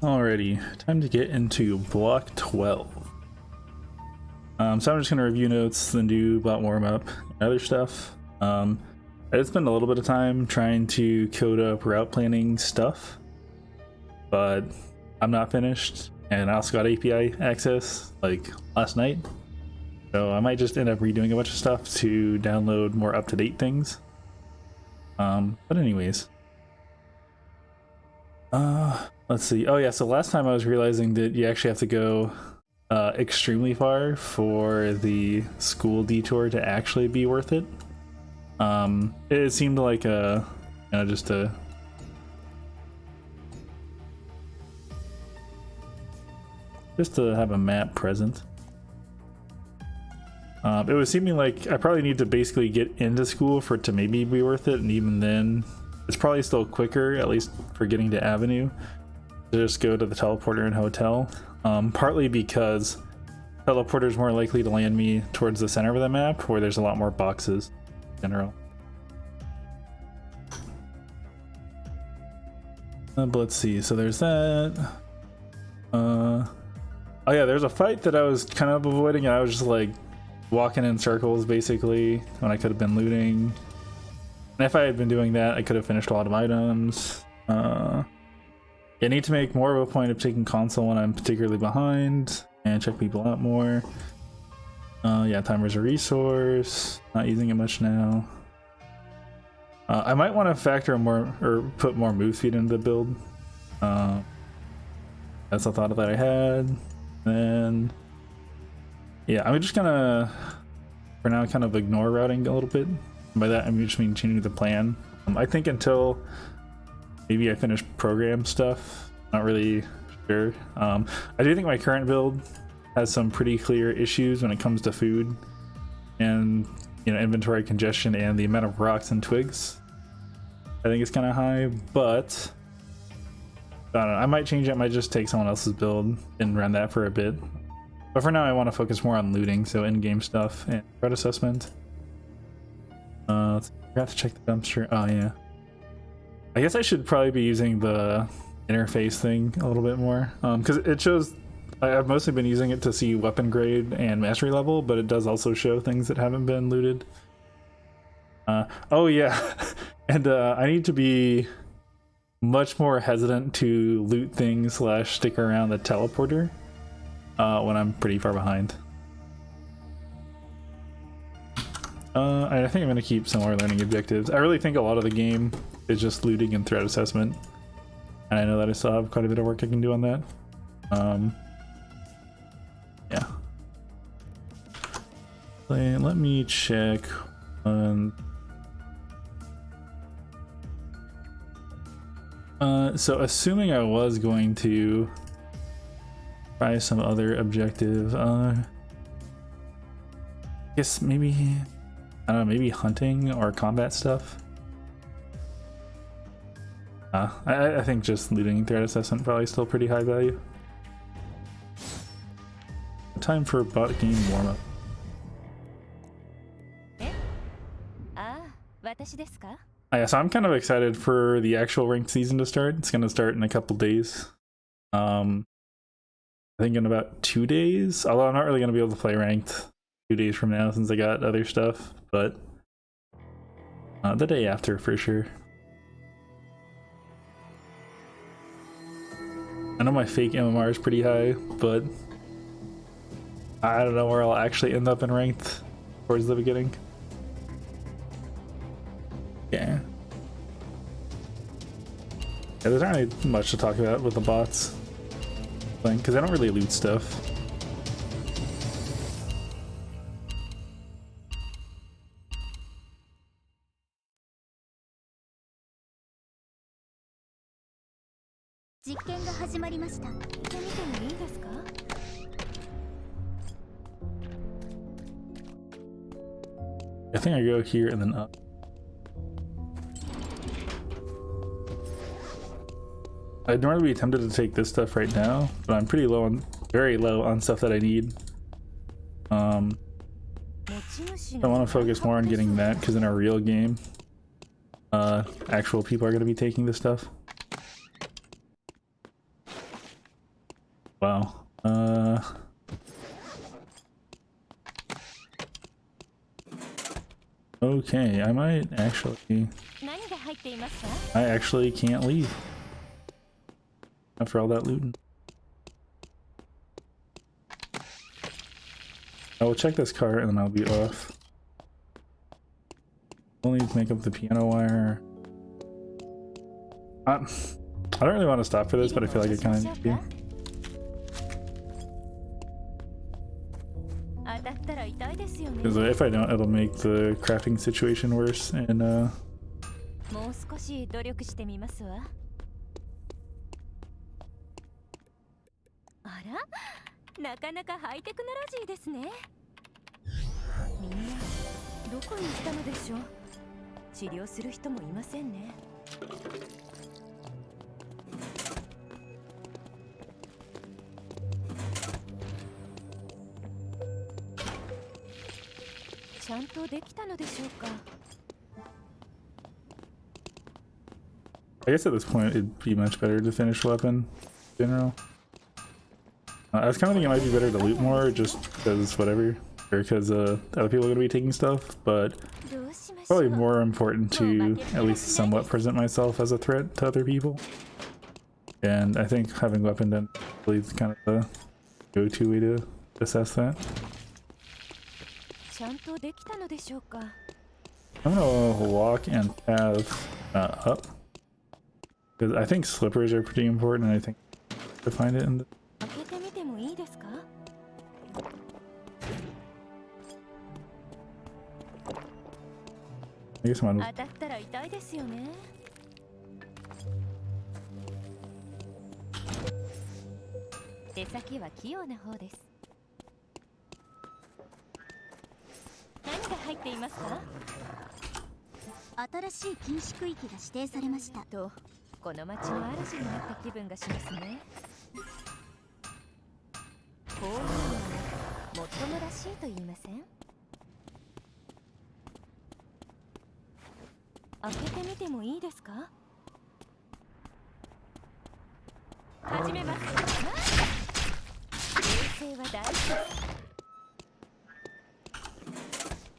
Alrighty, time to get into block 12. So I'm just gonna review notes, then do bot warm up and other stuff. I did spend a little bit of time trying to code up route planning stuff, but I'm not finished, and I also got API access like last night, so I might just end up redoing a bunch of stuff to download more up-to-date things. But anyways, let's see. Oh yeah, so last time I was realizing that you actually have to go extremely far for the school detour to actually be worth it. It seemed like just to have a map present. It was seeming like I probably need to basically get into school for it to maybe be worth it, and even then it's probably still quicker, at least for getting to Avenue, to just go to the teleporter and hotel. Partly because teleporter is more likely to land me towards the center of the map where there's a lot more boxes in general. But let's see, so there's that. Oh yeah, there's a fight that I was kind of avoiding, and I was just like walking in circles basically when I could have been looting. And if I had been doing that, I could have finished a lot of items. I need to make more of a point of taking console when I'm particularly behind and check people out more. Yeah, timer's a resource, not using it much now. I might want to factor more or put more move speed into the build. That's a thought that I had. Then yeah, I'm just gonna for now kind of ignore routing a little bit. By that I just mean changing the plan. I think until maybe I finish program stuff, not really sure. I do think my current build has some pretty clear issues when it comes to food and, you know, inventory congestion and the amount of rocks and twigs. I think it's kind of high, but I don't know, I might change it. I might just take someone else's build and run that for a bit. But for now I want to focus more on looting, so in-game stuff and threat assessment. I forgot to check the dumpster. Oh yeah, I guess I should probably be using the interface thing a little bit more, because it shows. I've mostly been using it to see weapon grade and mastery level, but it does also show things that haven't been looted. Oh yeah, and I need to be much more hesitant to loot things / stick around the teleporter when I'm pretty far behind. I think I'm going to keep similar learning objectives. I really think a lot of the game is just looting and threat assessment, and I know that I still have quite a bit of work I can do on that. Yeah. Let me check on... so assuming I was going to try some other objective, I guess maybe, I don't know, maybe hunting or combat stuff. I think just looting and threat assessment probably still pretty high value. Time for bot game warm up. Yeah, so I'm kind of excited for the actual ranked season to start. It's going to start in a couple days. I think in about 2 days, although I'm not really going to be able to play ranked 2 days from now since I got other stuff, but the day after for sure. I know my fake MMR is pretty high, but I don't know where I'll actually end up in ranked towards the beginning. Yeah, there's not really much to talk about with the bots playing because I don't really loot stuff. I think I go here and then up. I'd normally be tempted to take this stuff right now, but I'm pretty low on, very low on stuff that I need. I want to focus more on getting that because in a real game, actual people are going to be taking this stuff. Wow. Okay, I might actually... I actually can't leave. After all that looting. I will check this cart and then I'll be off. Only make up the piano wire. I don't really want to stop for this, but I feel like I kind of need to. Because if I don't, it'll make the crafting situation worse. And I guess at this point it'd be much better to finish weapon in general. I was kind of thinking it might be better to loot more just because whatever, or because other people are going to be taking stuff, but probably more important to at least somewhat present myself as a threat to other people. And I think having weapon then is kind of the go-to way to assess that. I'm gonna walk and path up, because I think slippers are pretty important, and I think to find it in the... I guess I'm on... I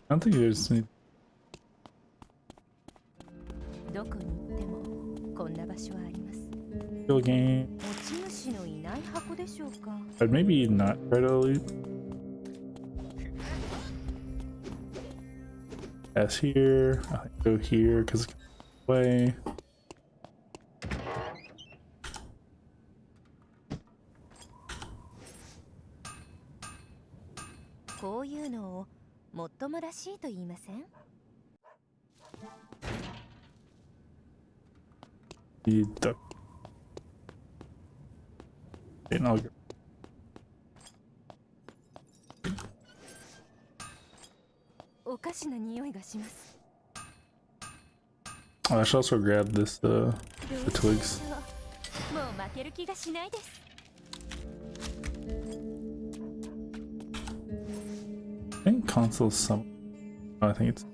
don't think there's any... game. I'd maybe not try to loot. S here. I'll go here because it's way. The and I'll go. Oh, I should also grab this the twigs. I think console's some. Oh, I think it's.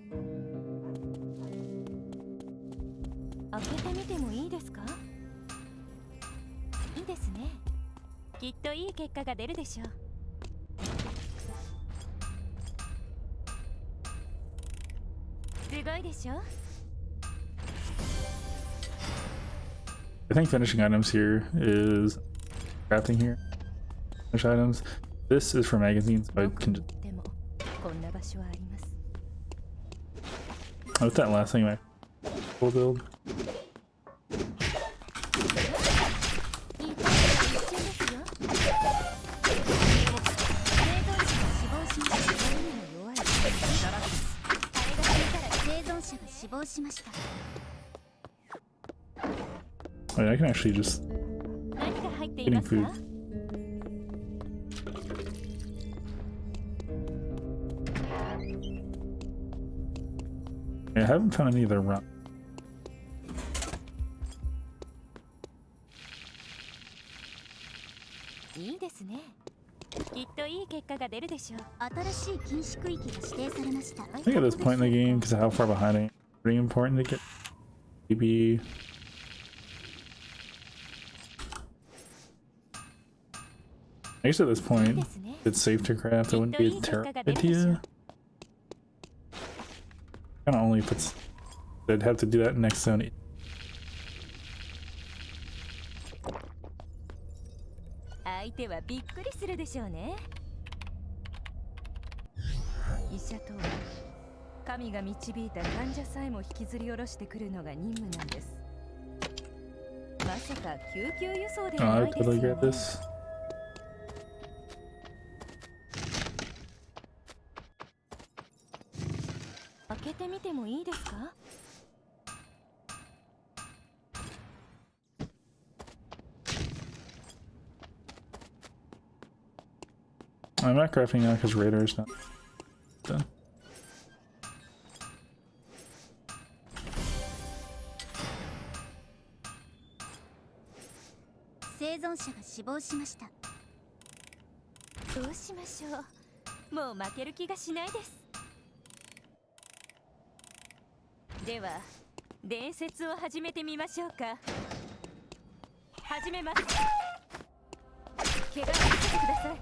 I think finishing items here is crafting here. Finish items. This is for magazines, so I can just. What's that last thing I will build? Oh yeah, I can actually just getting food. Yeah, I haven't found any other run. I think at this point in the game, because of how far behind I am, it's pretty important to get maybe. I guess at this point, it's safe to craft. It wouldn't be a terrible idea. Kind of only puts. I'd have to do that next zone. 相手はびっくりするでしょうね。医者とは神が導いた患者さえも引きずり下ろしてくるのが任務なんです。まさか救急輸送ではないですよね。開けてみてもいいですか？ I'm not crafting now because Raider is not done. 生存者が死亡しました。どうしましょう。もう負ける気がしないです。では、伝説を始めてみましょうか。始めます。怪我をさせてください。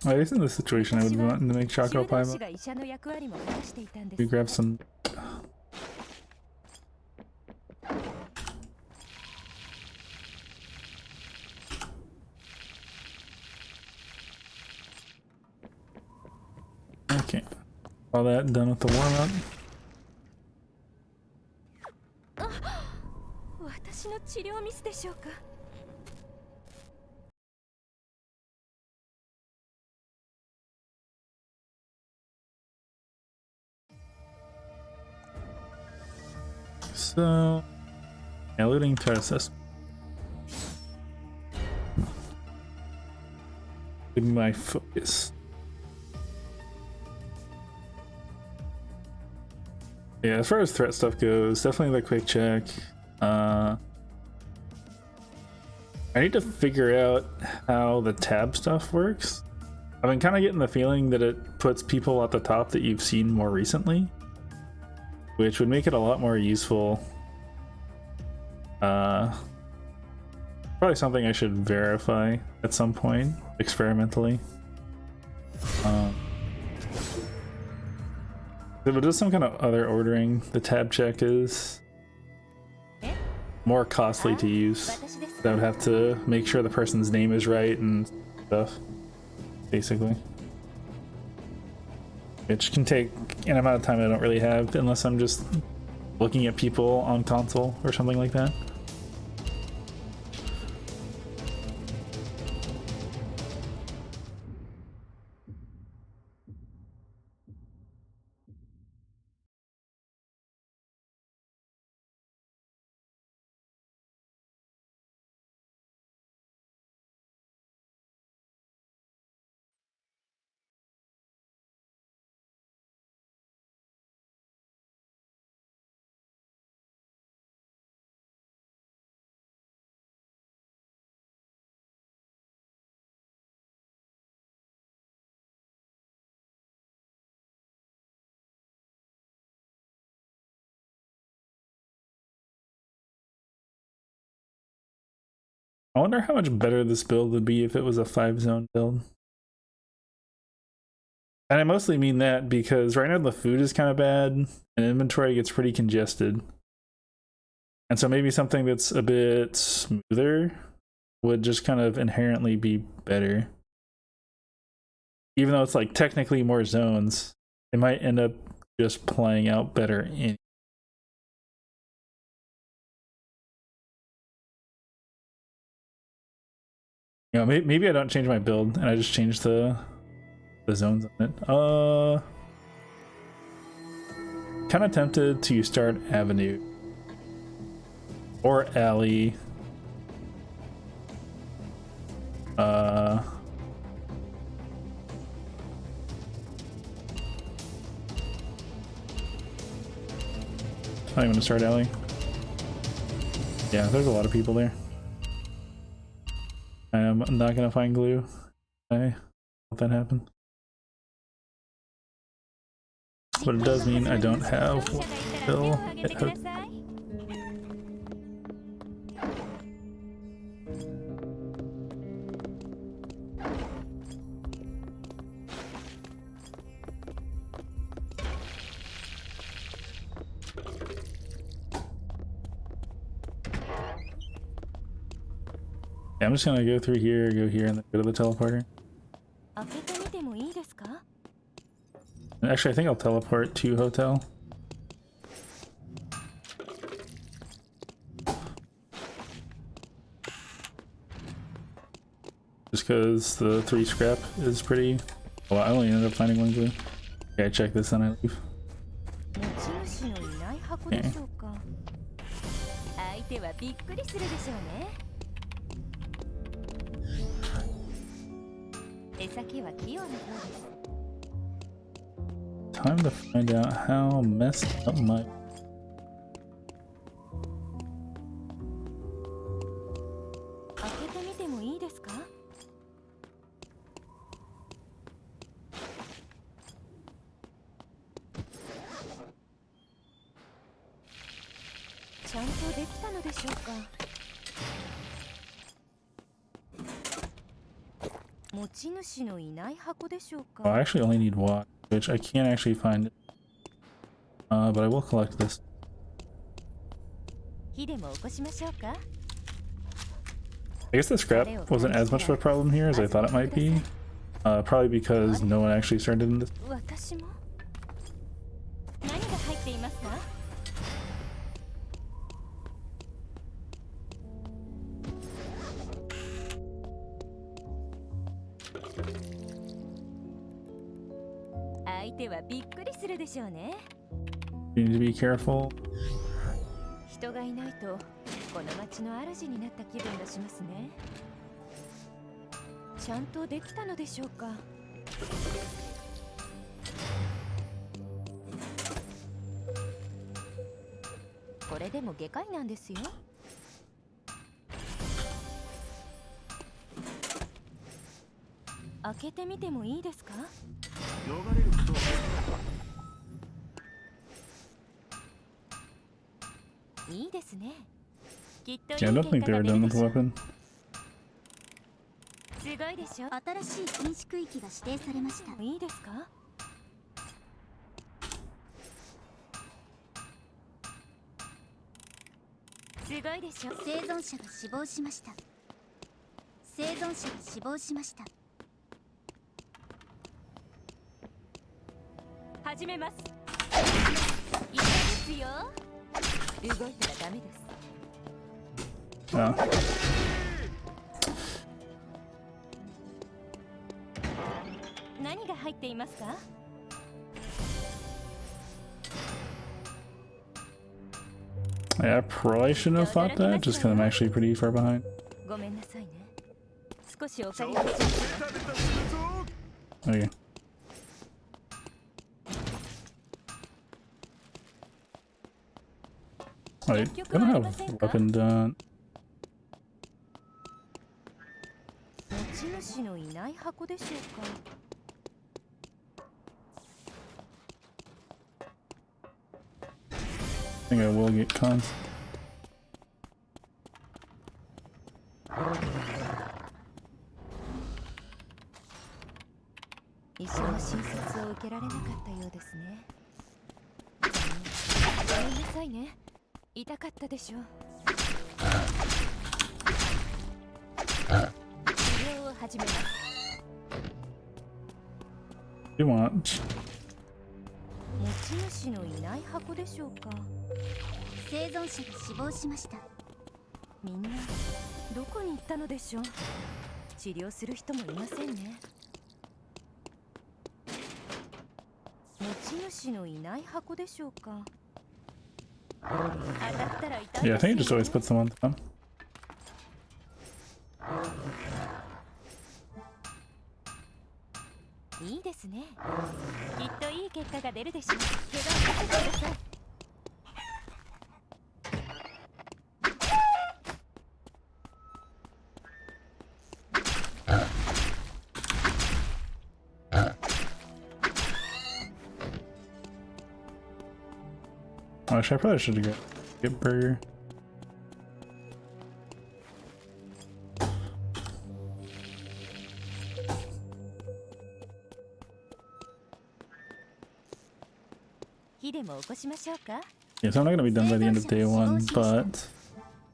I guess in this situation I would want to make Choco Pie. We grab some. Okay. All that done with the warm up. So, yeah, looting to assess. Give me my focus. Yeah, as far as threat stuff goes, definitely the quick check. I need to figure out how the tab stuff works. I've been kind of getting the feeling that it puts people at the top that you've seen more recently, which would make it a lot more useful. Probably something I should verify at some point, experimentally. If it does some kind of other ordering, the tab check is more costly to use. I would have to make sure the person's name is right and stuff, basically. Which can take an amount of time I don't really have unless I'm just looking at people on console or something like that. I wonder how much better this build would be if it was a 5-zone build. And I mostly mean that because right now the food is kind of bad and inventory gets pretty congested. And so maybe something that's a bit smoother would just kind of inherently be better. Even though it's like technically more zones, it might end up just playing out better in. You know, maybe I don't change my build and I just change the zones on it. Kind of tempted to start Avenue or Alley. I'm gonna start Alley. Yeah, there's a lot of people there. I am not gonna find glue. I hope that happened. but it does mean I don't have still. I'm just gonna go through here, go here, and then go to the teleporter. And actually, I think I'll teleport to hotel. Just because the 3 scrap is pretty... Well, I only ended up finding 1 glue. Okay, I check this and I leave. Okay. Time to find out how messed up my... Well, I actually only need water, which I can't actually find it. But I will collect this. I guess the scrap wasn't as much of a problem here as I thought it might be. Probably because no one actually started in this. You need to be careful. Yeah, I don't think they were done with the weapon. Oh. Yeah, I probably shouldn't have thought that, just because I'm actually pretty far behind. Okay. I don't have weapon done. I think I will get cons. You want? Yeah, I think it just always puts them on top. Oh, I probably should have get burger. Yeah, so I'm not gonna be done by the end of day 1, but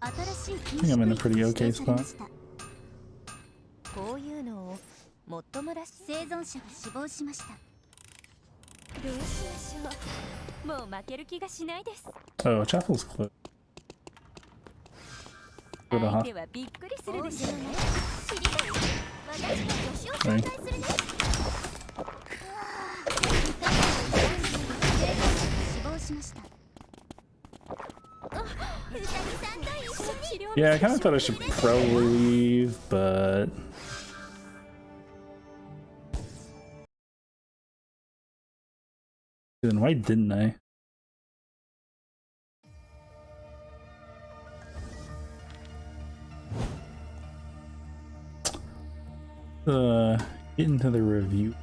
I think I'm in a pretty okay spot. こういうのをもっともらし生存者が死亡しました。どうしましょう。もう負ける気がしないです。 Oh, chapel's closed. Go to 相手はびっくりするでしょうね。知りたい。私が助手を紹介するね。生存者が死亡しました。うさぎさんと一緒に。 Yeah, I kind of thought I should probably leave, but then why didn't I? Get into the review.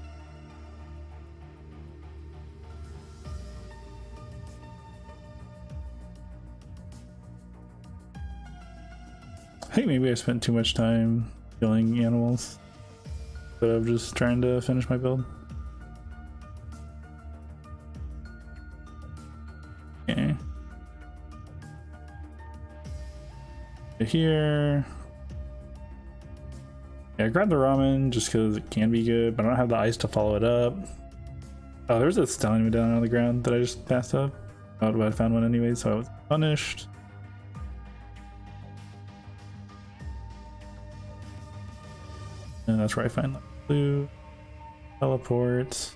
I think maybe I spent too much time killing animals, but I'm just trying to finish my build. Okay. Here. Yeah, I grabbed the ramen just because it can be good, but I don't have the ice to follow it up. Oh, there's a stallion down on the ground that I just passed up. Oh, but I found one anyway, so I was punished. And that's where I find the blue teleports.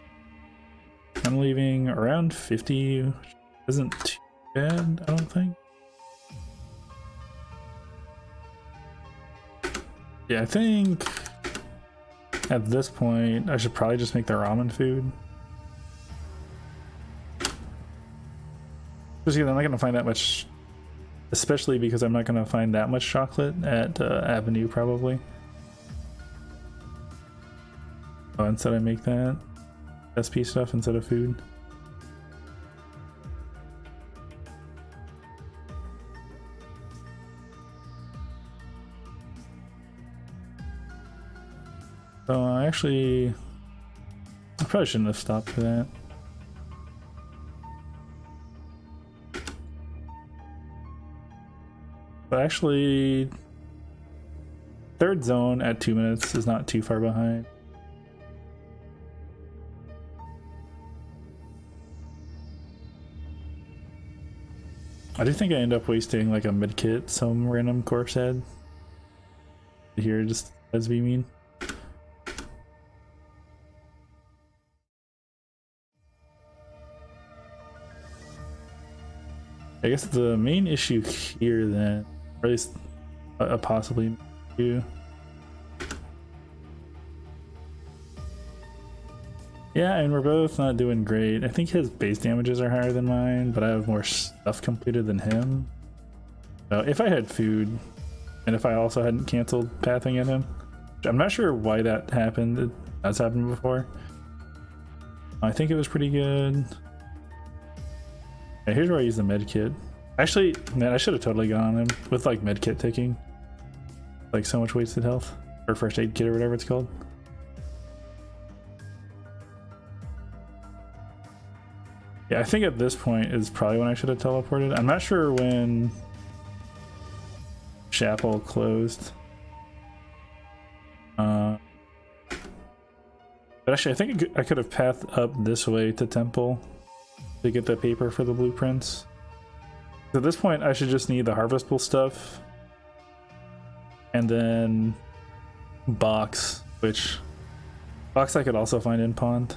I'm leaving around 50, which isn't too bad, I don't think. Yeah, I think at this point I should probably just make the ramen food. Just because I'm not going to find that much, especially because I'm not going to find that much chocolate at Avenue probably. Oh, instead I make that SP stuff instead of food. So I probably shouldn't have stopped for that. But actually, third zone at 2 minutes is not too far behind. I do think I end up wasting like a mid kit some random corpse head here just as we mean. I guess the main issue here then, or at least possibly issue. Yeah, and we're both not doing great. I think his base damages are higher than mine, but I have more stuff completed than him. So if I had food, and if I also hadn't canceled pathing at him, I'm not sure why that happened. It has happened before. I think it was pretty good. Yeah, here's where I use the med kit. Actually, man, I should have totally gone on him with like med kit taking. Like so much wasted health. Or first aid kit or whatever it's called. Yeah, I think at this point is probably when I should have teleported. I'm not sure when Chapel closed. But actually, I think I could have pathed up this way to Temple to get the paper for the blueprints. So at this point, I should just need the harvestable stuff. And then box, which box I could also find in Pond.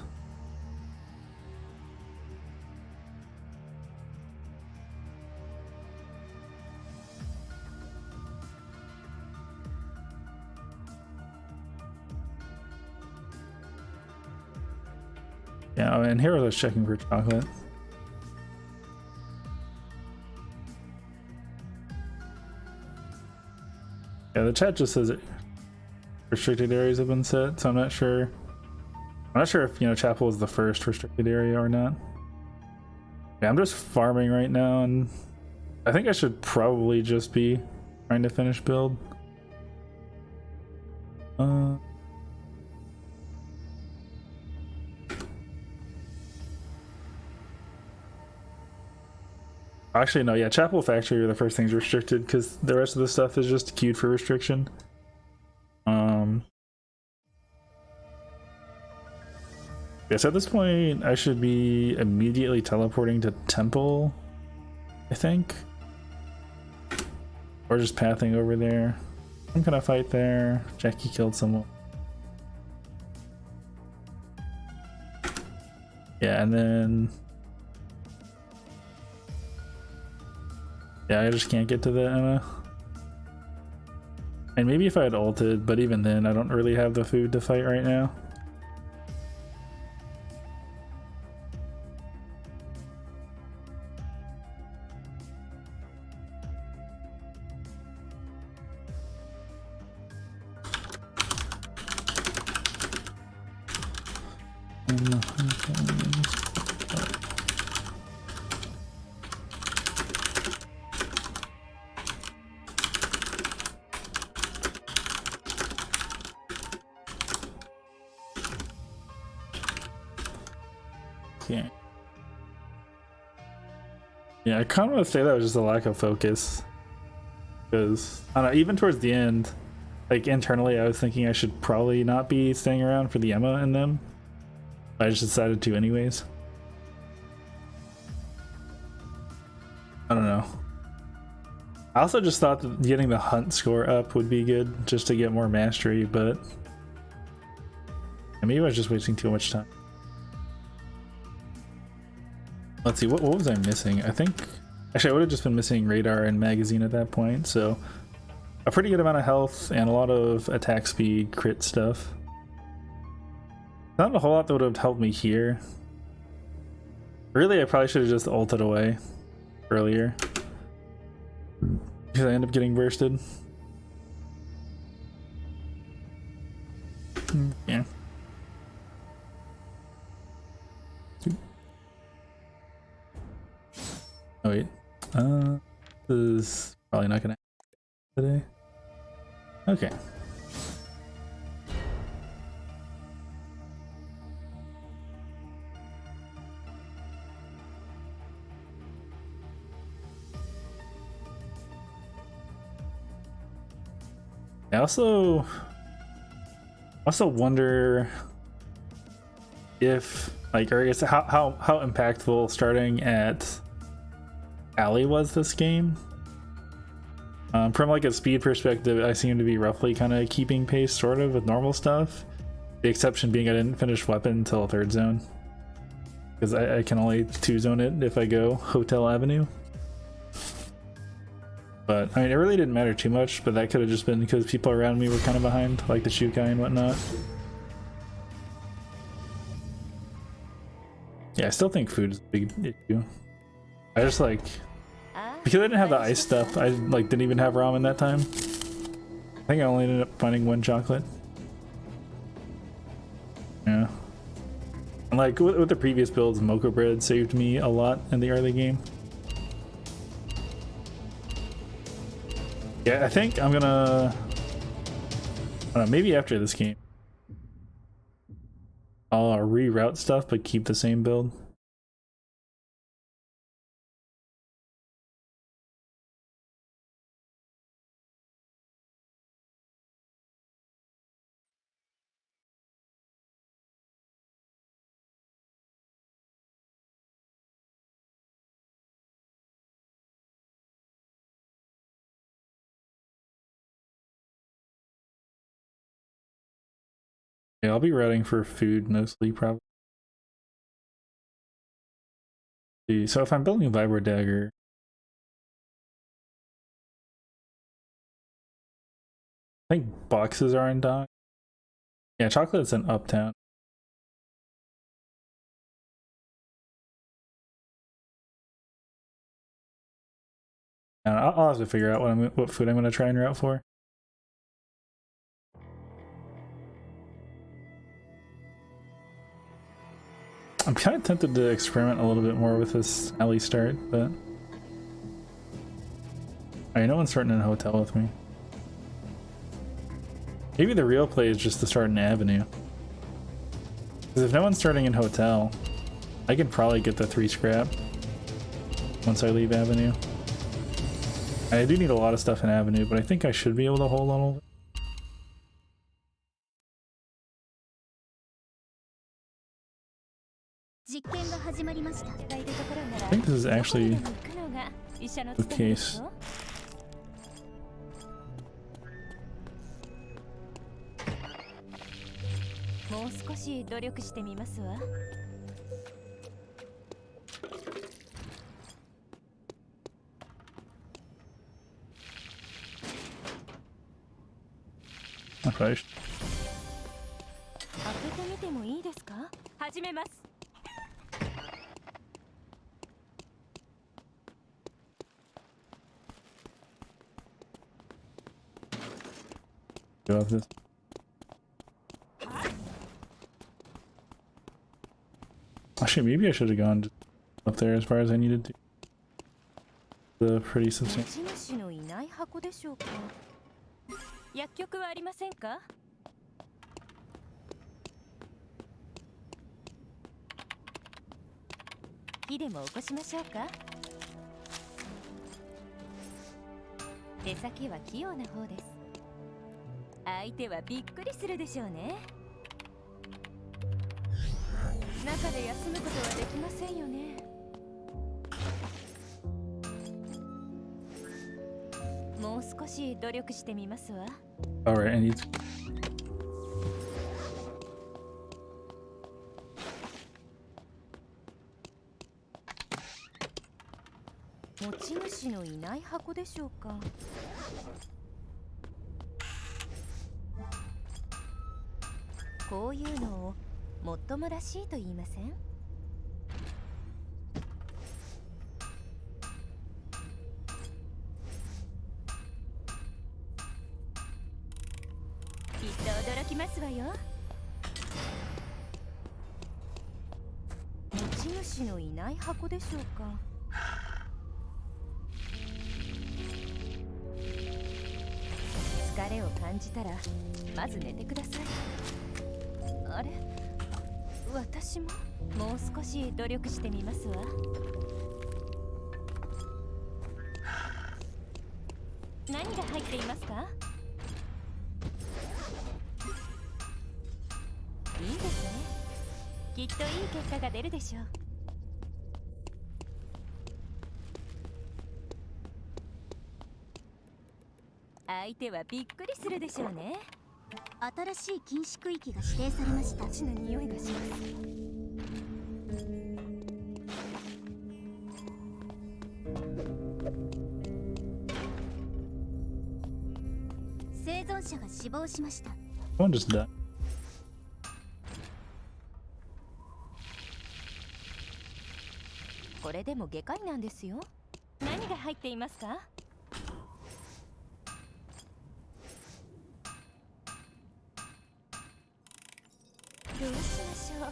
Yeah, and here I was checking for chocolate. Yeah, the chat just says restricted areas have been set, so I'm not sure. I'm not sure if, you know, Chapel is the first restricted area or not. Yeah, I'm just farming right now, and I think I should probably just be trying to finish build. Actually, no, yeah, Chapel Factory are the first things restricted because the rest of the stuff is just queued for restriction. Yes, at this point, I should be immediately teleporting to Temple, I think. Or just pathing over there. I'm gonna fight there. Jackie killed someone. Yeah, and then... yeah, I just can't get to the Emma. And maybe if I had ulted, but even then, I don't really have the food to fight right now. Yeah. Yeah, I kind of want to say that was just a lack of focus. Because, I don't know, even towards the end, like internally, I was thinking I should probably not be staying around for the Emma and them. I just decided to anyways. I don't know. I also just thought that getting the hunt score up would be good, just to get more mastery, but maybe I was just wasting too much time. Let's see, what was I missing? I think... actually, I would have just been missing radar and magazine at that point, so... a pretty good amount of health and a lot of attack speed, crit stuff. Not a whole lot that would have helped me here. Really, I probably should have just ulted away earlier. Because I end up getting bursted. Yeah. Oh wait, this is probably not gonna happen today. Okay. I also wonder if, like, or I guess how impactful starting at Alley was this game. From like a speed perspective, I seem to be roughly kind of keeping pace sort of with normal stuff. The exception being I didn't finish weapon until third zone. Because I can only 2-zone it if I go Hotel Avenue. But I mean, it really didn't matter too much, but that could have just been because people around me were kind of behind, like the shoot guy and whatnot. Yeah, I still think food is a big issue. I just like, because I didn't have the ice stuff, I like didn't even have ramen that time. I think I only ended up finding one chocolate. Yeah. And like with the previous builds, mocha bread saved me a lot in the early game. Yeah, I think I'm gonna, I don't know, maybe after this game, I'll reroute stuff but keep the same build. Yeah, I'll be routing for food mostly, probably. So if I'm building a Vibro Dagger, I think boxes are in dock. Yeah, chocolate's in Uptown. I'll have to figure out what food I'm gonna try and route for. I'm kind of tempted to experiment a little bit more with this alley start, but no one's starting in a hotel with me. Maybe the real play is just to start an avenue. Because if no one's starting in hotel, I can probably get the 3 scrap once I leave avenue. I do need a lot of stuff in avenue, but I think I should be able to hold on all of it. I think this is actually the case. もう少し努力してみますわ。開けてみてもいいですか？始めます。Go off this. Actually, maybe I should have gone up there as far as I needed to. The pretty substantial. 持ち主のいない箱でしょうか。薬局はありませんか？火でも起こしましょうか。手先は器用な方です。相手はびっくりするでしょうね。中で休むことはできませんよね。もう少し努力してみますわ。Alright, I need to... 持ち主のいない箱でしょうか。こういうのをもっともらしいと言いません？きっと驚きますわよ。持ち主のいない箱でしょうか。疲れを感じたらまず寝てください。あれ、私ももう少し努力してみますわ。何が入っていますか？いいですね。きっといい結果が出るでしょう。相手はびっくりするでしょうね。新しい禁止区域が指定されました。血の匂いがします。生存者が死亡しました。One just died. これでも外科医なんですよ。何が入っていますか？どうしましょ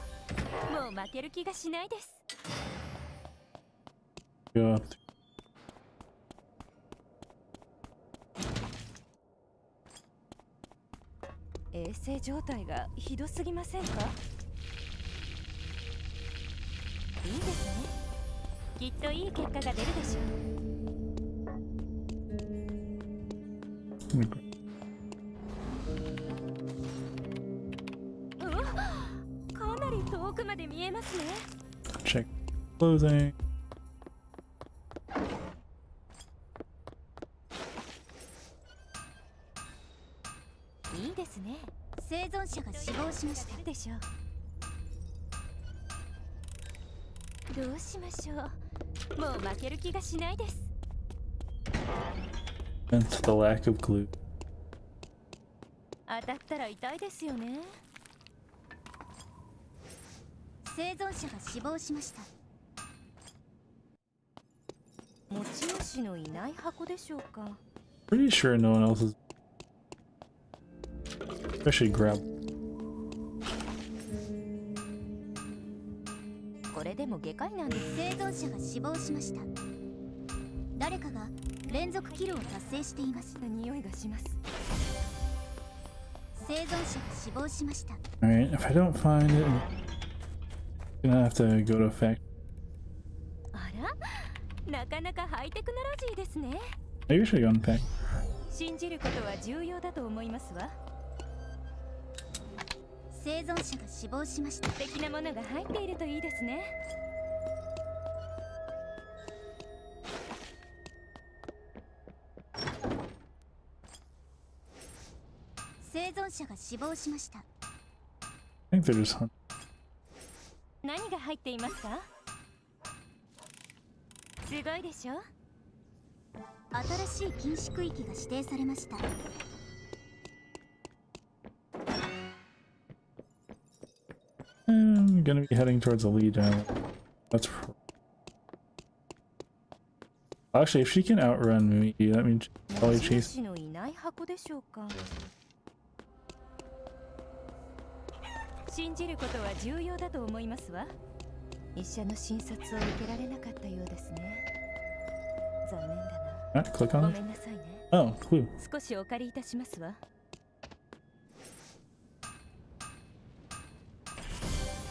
う。もう負ける気がしないです。Go up. 衛生状態がひどすぎませんか？いいですね。きっといい結果が出るでしょう。かなり遠くまで見えますね。Check clothing. いいですね。生存者が死亡しました。でしょう。どうしましょう。もう負ける気がしないです。And the lack of glue. 当たったら痛いですよね。生存者が死亡しました。持ち主のいない箱でしょうか。Pretty sure no one else is. Especially grab. これでも外科医なんです。生存者が死亡しました。誰かが連続キルを達成しています。匂いがします。生存者が死亡しました。 Alright, if I don't find it, I'm gonna have to go to effect. あら、なかなかハイテクノロジーですね。 Maybe I should go unpack. 信じることは重要だと思いますわ。生存者が死亡しました。素敵なものが入っているといいですね。生存者が死亡しました。 I think they're just hunt. 何が入っていますか？すごいでしょ。新しい禁止区域が指定されました。 I'm gonna be heading towards the lead now. That's actually, if she can outrun me, that means she'll probably chase. のいない箱でしょうか。信じることは重要だと思いますわ。医者の診察を受けられなかったようですね。残念だな。 Not click ご on め it. んなさいね。 Oh, clue. 少しお借りいたしますわ。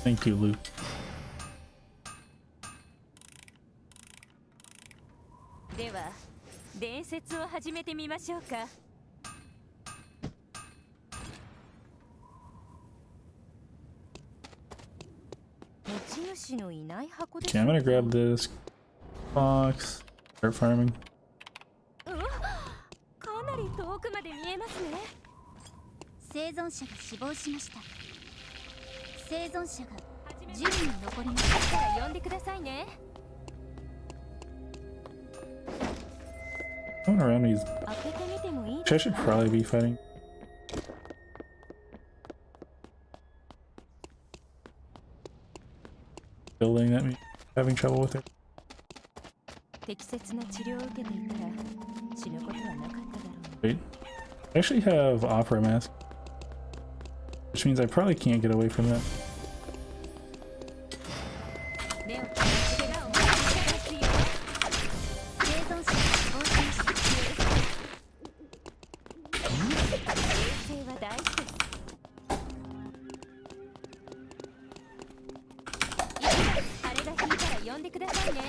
Thank you, Lou. では伝説を始めてみましょうか。 持ち主のいない箱でし Okay, ょ I'm う gonna か。 grab this box. Start farming. うわ、かなり遠くまで見えますね。 生存者が死亡しました。生存者が10人残りました。から呼んでくださいね。 Going around these. 開けてみてもいい Which I です should か？ probably be fighting. Building that me having trouble with it. 適切な治療を受けていたら死ぬことはなかっただろう。 Wait. I actually have opera mask. Which means I probably can't get away from that. 目をつぶって怪我を負ってますよ。 生存者が死亡しました。 衛生は大事です。あれが引いたら呼んでくださいね。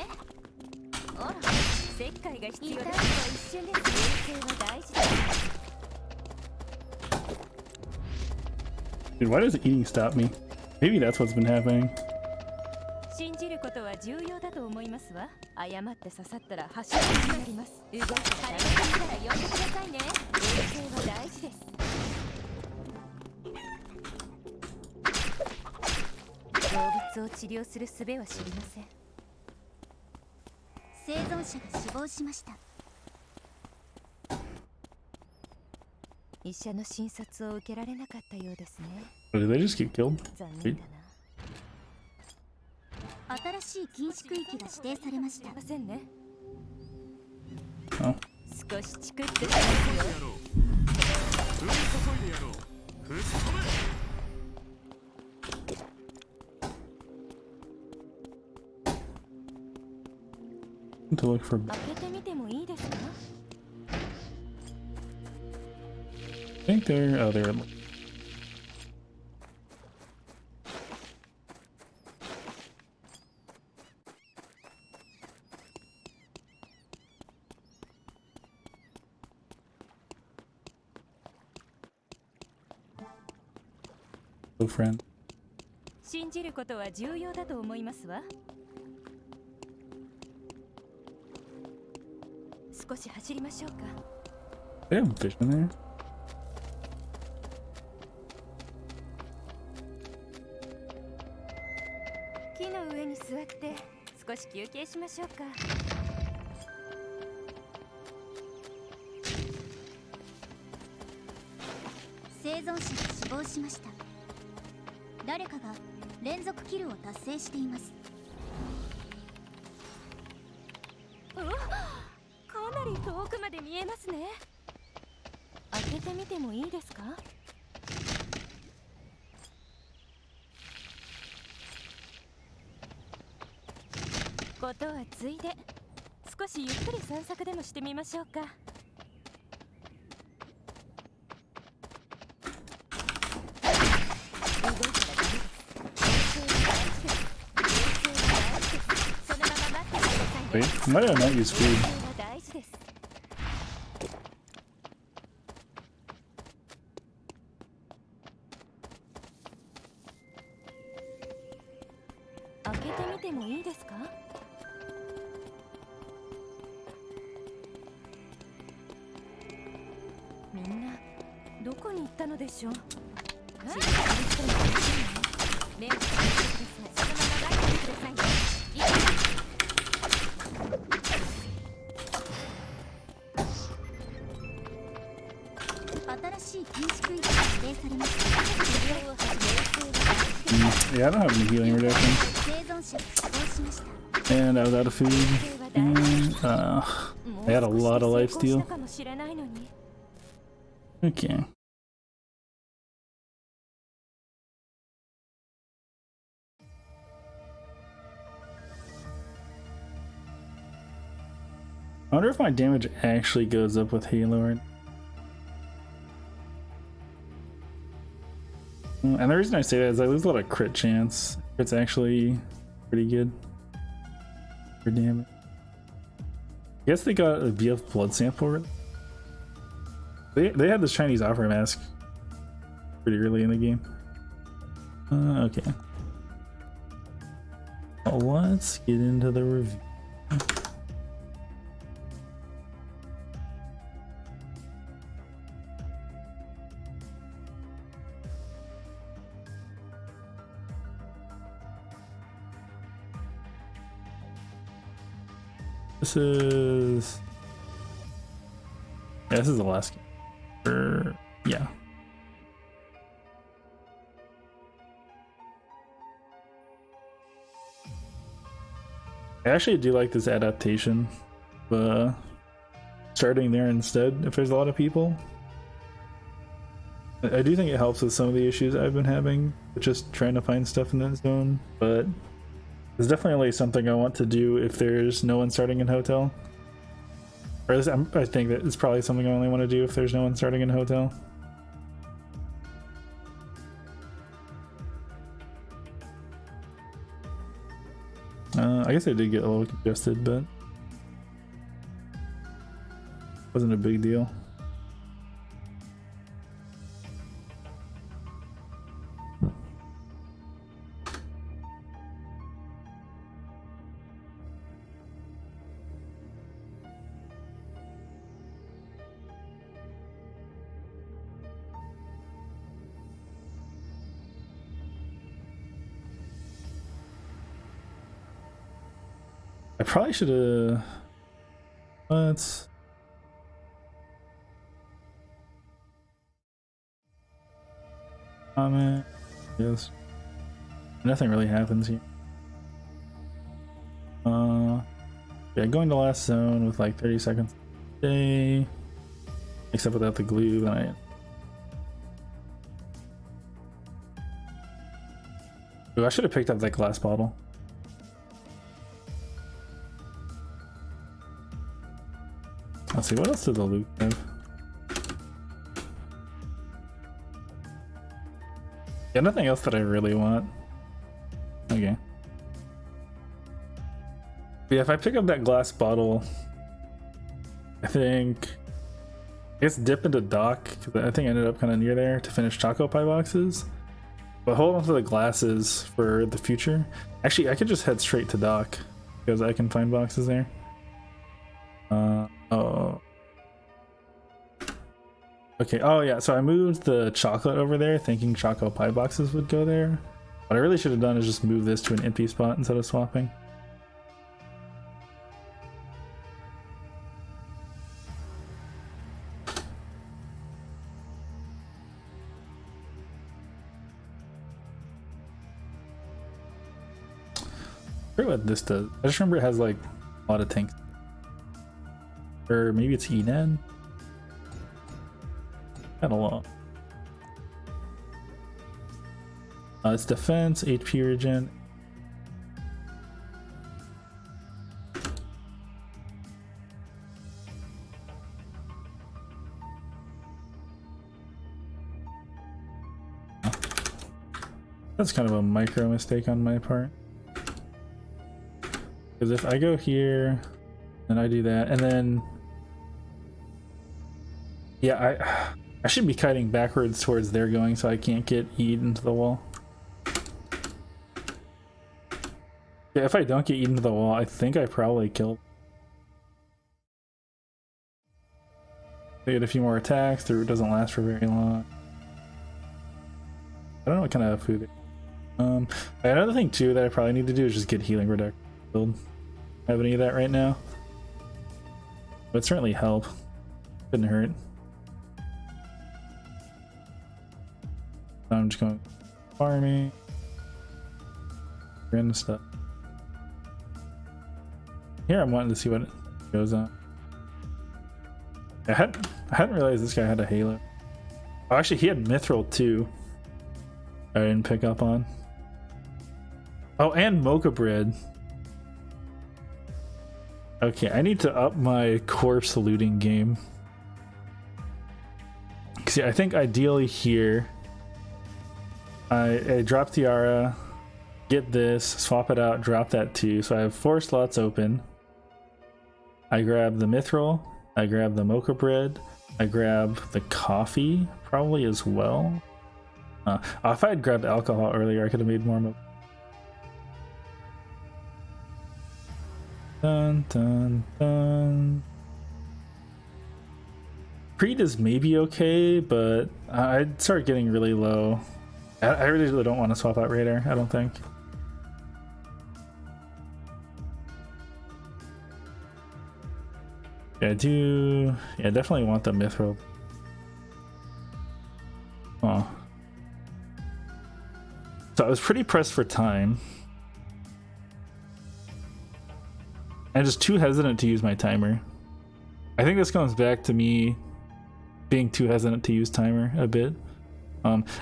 あら、石灰が必要です。一瞬です。衛生は大事です。 Dude, why does eating stop me? Maybe that's what's been happening. 信じることは重要だと思いますわ。誤って刺さったら走りになります。動いたらあれが引いたら呼んでくださいね。衛生は大事です。 動物を治療する術は知りません。 生存者が死亡しました。 医者の診察を受けられなかったようですね。 Did they just get killed? 残念だな。 新しい禁止区域が指定されました。ませんね。 Oh. 少しチクってしますよ。 To look for. 開けてみてもいいですか？ I think they're. Oh, they're. Hello, friend. 信じることは重要だと思いますわ。少し走りましょうか。 They have fish in there. 木の上に座って少し休憩しましょうか。 生存者が死亡しました。誰かが連続キルを達成しています。 うわ、かなり遠くまで見えますね。開けてみてもいいですか？ 生ことはついで少しゆっくり散策でもしてみましょうか。Wait, why did I not use food? 大事です。開けてみてもいいですか？みんなどこに行ったのでしょう。目をつぶってください。そのまま待っててください。新しい建築遺産が指定されました。 Yeah, I don't have any healing reduction. 生存者が死亡しました。 And I was out of food. And, I had a lot of life steal. Okay. I wonder if my damage actually goes up with Halo. And the reason I say that is I lose a lot of crit chance. It's actually pretty good for damage. I guess they got a BF blood sample. They had this Chinese opera mask pretty early in the game. Okay. Well, let's get into the review. This is the last game. Yeah. I actually do like this adaptation, but starting there instead if there's a lot of people. I do think it helps with some of the issues I've been having with just trying to find stuff in that zone, but it's definitely something I want to do if there's no one starting in hotel. Or at least I think that it's probably something I only want to do if there's no one starting in hotel. I guess I did get a little congested, but wasn't a big deal. I probably should have. Let's. Comment. Yes. Nothing really happens here. Yeah, going to last zone with like 30 seconds a day. Except without the glue, then Ooh, I should have picked up that glass bottle. Let's see, what else did the loot have? Yeah, nothing else that I really want. Okay. But yeah, if I pick up that glass bottle, I guess dip into dock, because I think I ended up kind of near there to finish Choco Pie boxes. But hold on to the glasses for the future. Actually, I could just head straight to dock, because I can find boxes there. Oh. Okay, oh yeah, so I moved the chocolate over there thinking Choco Pie boxes would go there. What I really should have done is just move this to an empty spot instead of swapping. I forget what this does. I just remember it has like a lot of tanks. Or maybe it's Ened? Got a lot. It's defense, HP regen. That's kind of a micro mistake on my part. Because if I go here, and I do that, and then... Yeah, I should be kiting backwards towards there going so I can't get E'd into the wall. Yeah, if I don't get E'd into the wall, I think I probably killed. They get a few more attacks, the route doesn't last for very long. I don't know what kind of food. Another thing too that I probably need to do is just get healing reduction build. I have any of that right now. Would certainly help. Couldn't hurt. I'm just going farming. Random stuff. Here I'm wanting to see what goes on. I hadn't realized this guy had a halo. Oh, actually he had mithril too. I didn't pick up on. Oh, and mocha bread. Okay, I need to up my corpse looting game. See, I think ideally here, I drop Tiara, get this, swap it out, drop that too. So I have 4 slots open. I grab the mithril, I grab the mocha bread, I grab the coffee probably as well. If I had grabbed alcohol earlier, I could have made more mocha. Dun dun dun. Creed is maybe okay, but I'd start getting really low. I really don't want to swap out radar, I don't think. Yeah, I do. Yeah, definitely want the mithril. Oh. So I was pretty pressed for time. I'm just too hesitant to use my timer. I think this comes back to me being too hesitant to use timer a bit.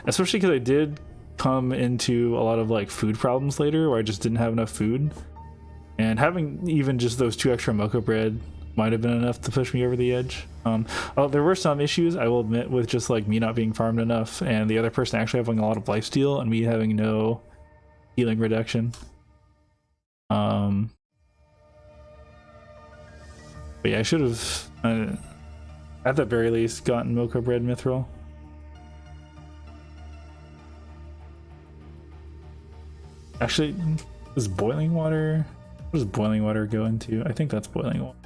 Especially because I did come into a lot of like food problems later where I just didn't have enough food. And having even just those 2 extra mocha bread might have been enough to push me over the edge. There were some issues, I will admit, with just like me not being farmed enough and the other person actually having a lot of lifesteal and me having no healing reduction. But yeah, I should have, at the very least, gotten mocha bread mithril. Actually, is boiling water? What does boiling water go into? I think that's boiling water.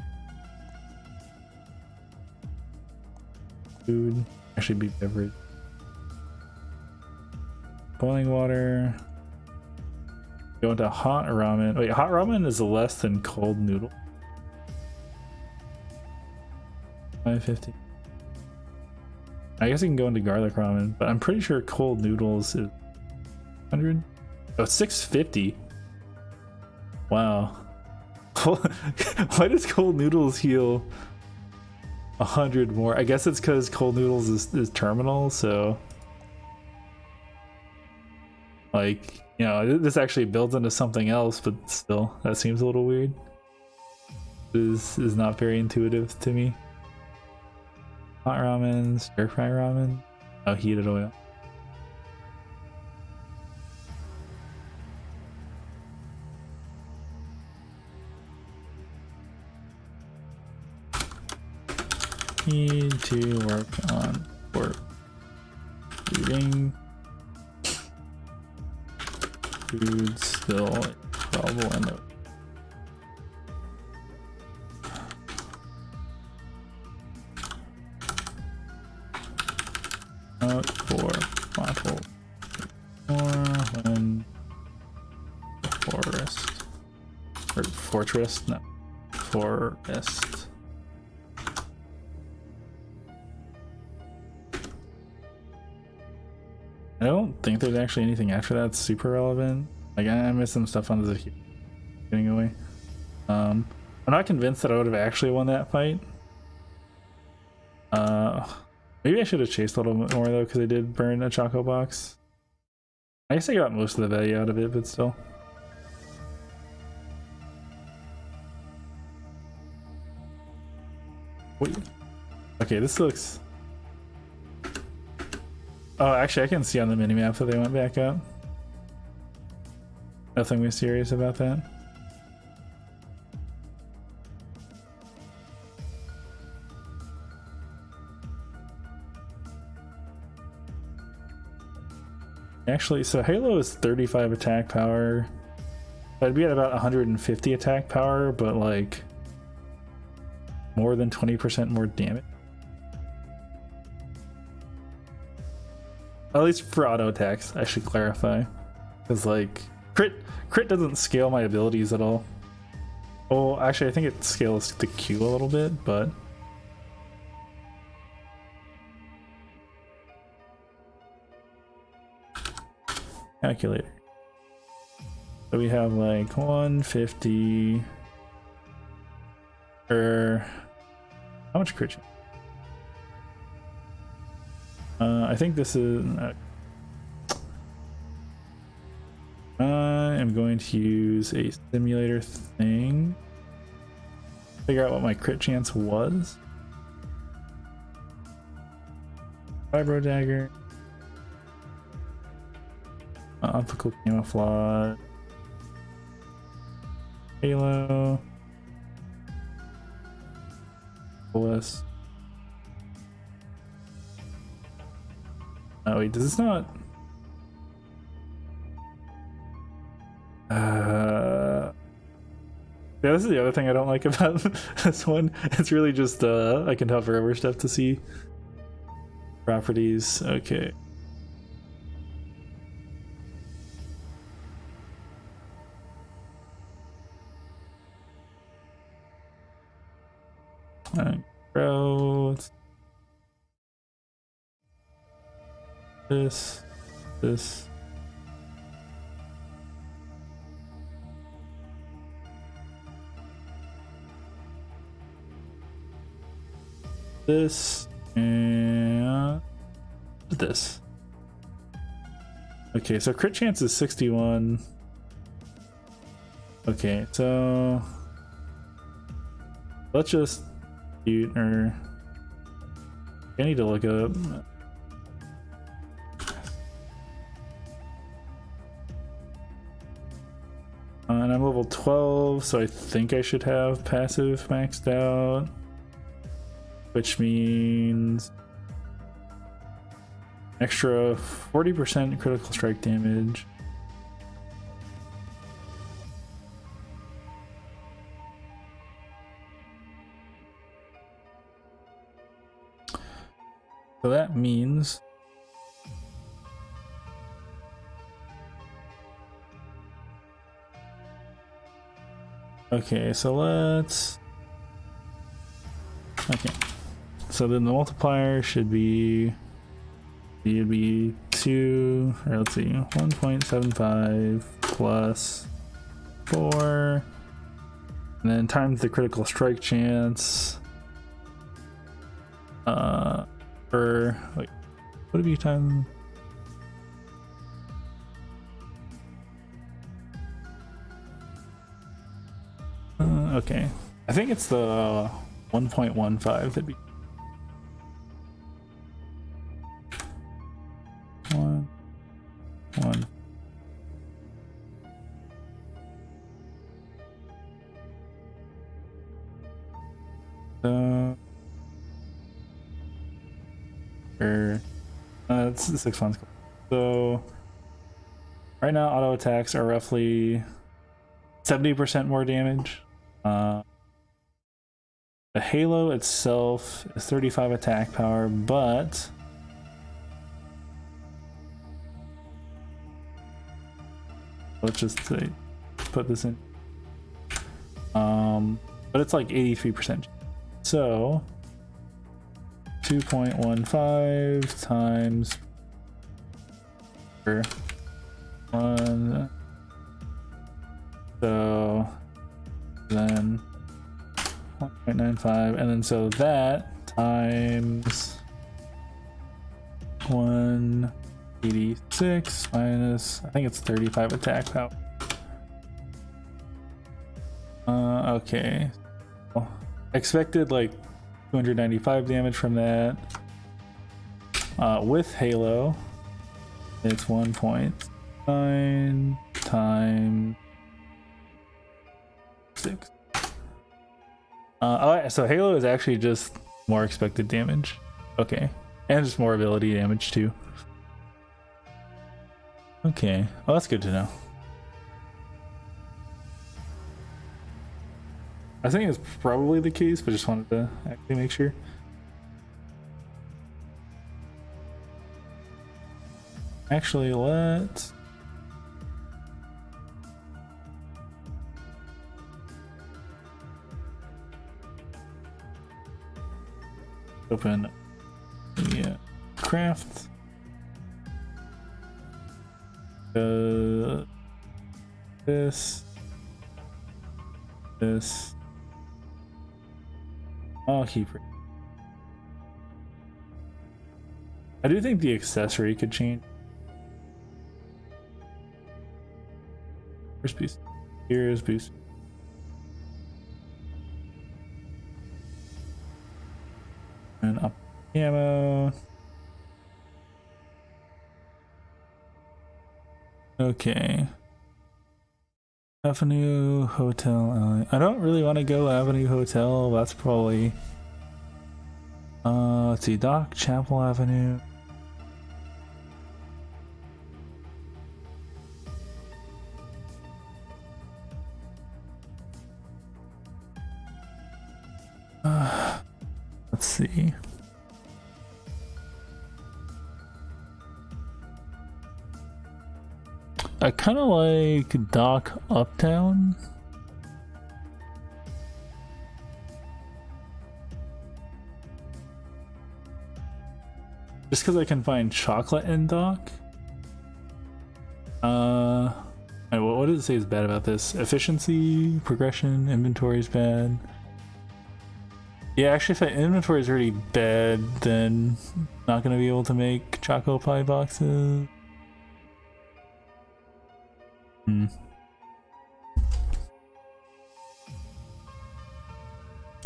Food. Actually, be beverage. Boiling water. Go into hot ramen. Wait, hot ramen is less than cold noodle. 550. I guess I can go into garlic ramen, but I'm pretty sure cold noodles is 100. Oh, 650. Wow. Why does cold noodles heal 100 more? I guess it's because cold noodles is terminal, so like, you know, this actually builds into something else, but still, that seems a little weird. This is not very intuitive to me. Hot ramen, stir fry ramen. Oh, heated oil. Need to work on eating. Food still trouble in the out for bottle or when forest or fortress, no, forest. I don't think there's actually anything after that's super relevant. Like, I missed some stuff on the getting away. I'm not convinced that I would have actually won that fight. Maybe I should have chased a little bit more though, because I did burn a choco box. I guess I got most of the value out of it, but still. Wait. Okay, this looks... Oh, actually, I can see on the minimap that they went back up. Nothing mysterious about that. Actually, so Halo is 35 attack power. I'd be at about 150 attack power, but like more than 20% more damage. At least for auto attacks, I should clarify. Because like crit doesn't scale my abilities at all. Oh, actually I think it scales the Q a little bit, but calculator. So we have like 150 or how much crit? I think this is I am going to use a simulator thing. Figure out what my crit chance was. Vibro dagger. Optical camouflage. Halo. OS. Oh wait, does this not? Yeah, this is the other thing I don't like about this one. It's really just I can hover over stuff to see properties. Okay. Grow. This. This. And this. Okay, so crit chance is 61. Okay, so let's just or I need to look up. And I'm level 12, so I think I should have passive maxed out, which means extra 40% critical strike damage. So that means okay, so let's so then the multiplier should be it'd be 2, or let's see, 1.75 plus 4, and then times the critical strike chance. Wait, what have you times? Okay, I think it's the 1.15 that'd be 1. It's 6 months. So right now auto attacks are roughly 70% more damage. The Halo itself is 35 attack power, but let's just say, put this in. But it's like 83%. So 2.15 times 1. So then 1.95, and then so that times 186 minus, I think it's 35 attack power. Okay. Well, expected like 295 damage from that. With Halo, it's 1.9 time 6. Oh, so Halo is actually just more expected damage. Okay, and just more ability damage too. Okay, well that's good to know. I think it's probably the case, but just wanted to actually make sure. Actually, let's open the craft. This. I'll keep it. I do think the accessory could change. First piece. Here is boost. And up ammo. Okay. Avenue Hotel Alley. I don't really want to go Avenue Hotel. That's probably let's see, Dock Chapel Avenue. Let's see. I kind of like Dock Uptown. Just because I can find chocolate in Dock. What does it say is bad about this? Efficiency, progression, inventory is bad. Yeah, actually, if my inventory is already bad, then not gonna be able to make Choco Pie boxes.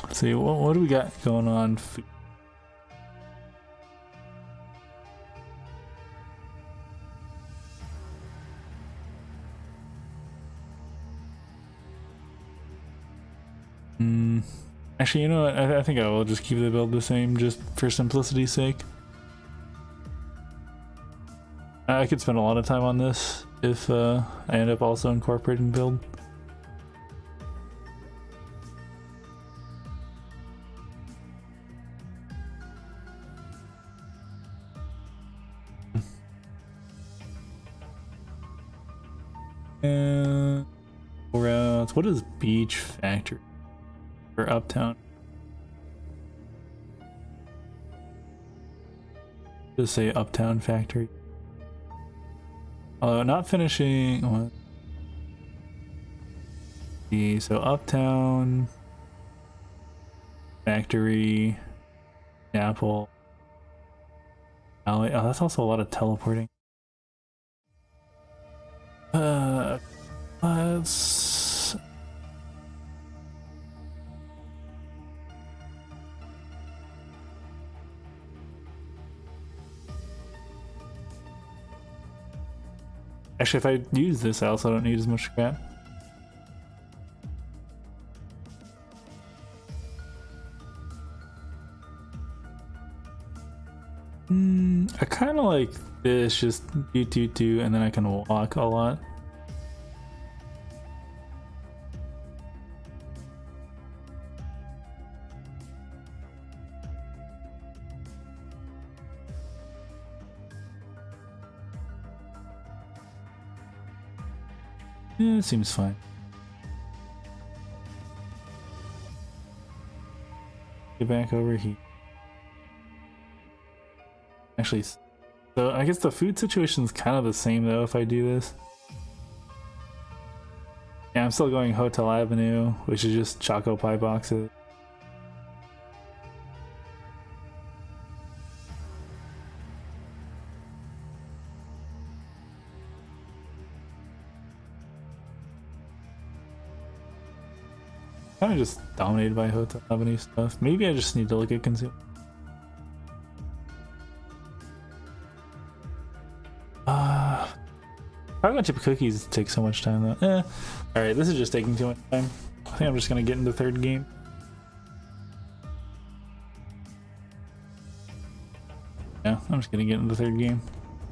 Let's see, what do we got going on? Actually, you know what? I think I will just keep the build the same, just for simplicity's sake. I could spend a lot of time on this if I end up also incorporating build. And routes. What is Beach Factory or Uptown? Just say Uptown Factory. Not finishing. What? So Uptown Factory, Apple Alley. Oh, that's also a lot of teleporting. Let's. Actually, if I use this, I also don't need as much scrap. I kind of like this, just do, and then I can walk a lot. Yeah, it seems fine. Get back over here. Actually, so I guess the food situation is kind of the same though if I do this. Yeah, I'm still going Hotel Avenue, which is just Choco Pie boxes. Kind of just dominated by Hotel Avenue stuff. Maybe I just need to look at consumer. chocolate chip cookies take so much time though. Alright, this is just taking too much time. I think I'm just gonna get into third game. Yeah, I'm just gonna get into third game.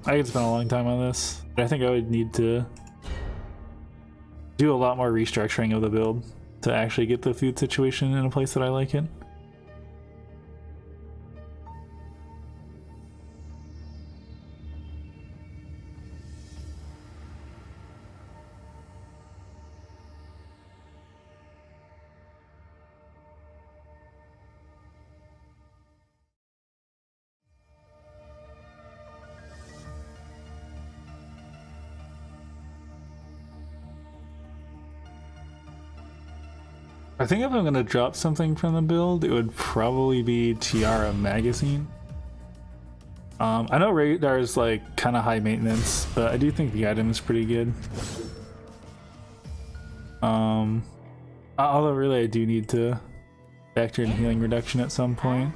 I could spend a long time on this, but I think I would need to do a lot more restructuring of the build to actually get the food situation in a place that I like it. I think if I'm gonna drop something from the build, it would probably be Tiara Magazine. I know radar is like kind of high maintenance, but I do think the item is pretty good. Although really I do need to factor in healing reduction at some point.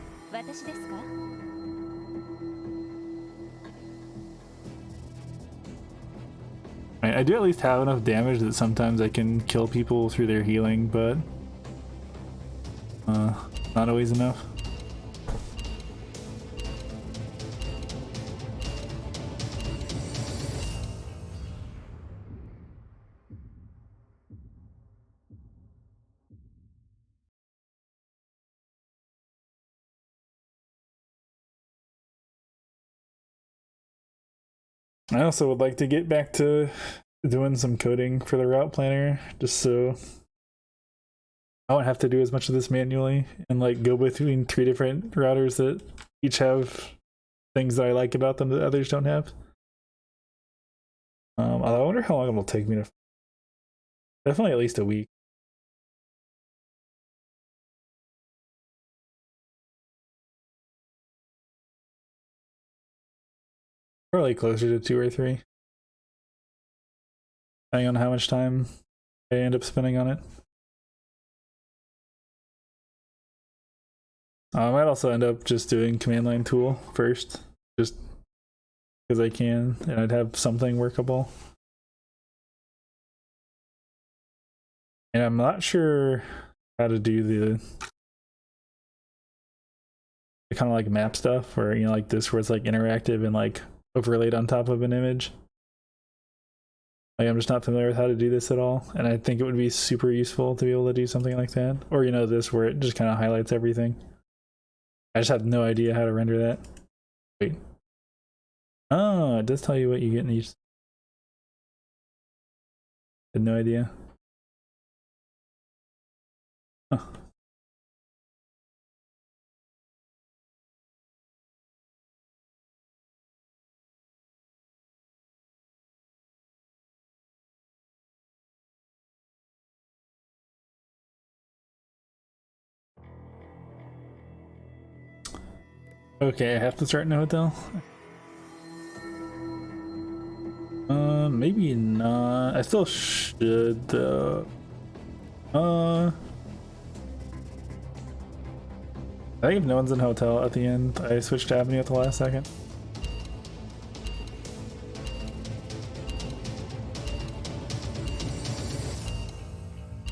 I do at least have enough damage that sometimes I can kill people through their healing, but not always enough. I also would like to get back to doing some coding for the route planner, just so I won't have to do as much of this manually and like go between 3 different routers that each have things that I like about them that others don't have. Although I wonder how long it'll take me to. Definitely at least a week. Probably closer to 2 or 3. Depending on how much time I end up spending on it. I might also end up just doing command line tool first, just because I can, and I'd have something workable. And I'm not sure how to do the kind of like map stuff, or you know, like this where it's like interactive and like overlaid on top of an image. Like I'm just not familiar with how to do this at all, and I think it would be super useful to be able to do something like that. Or you know, this where it just kind of highlights everything. I just have no idea how to render that. Wait. Oh, it does tell you what you get in each. Had no idea. Huh. Okay, I have to start in a hotel. Maybe not. I still should though. I think if no one's in hotel at the end, I switched to Avenue at the last second.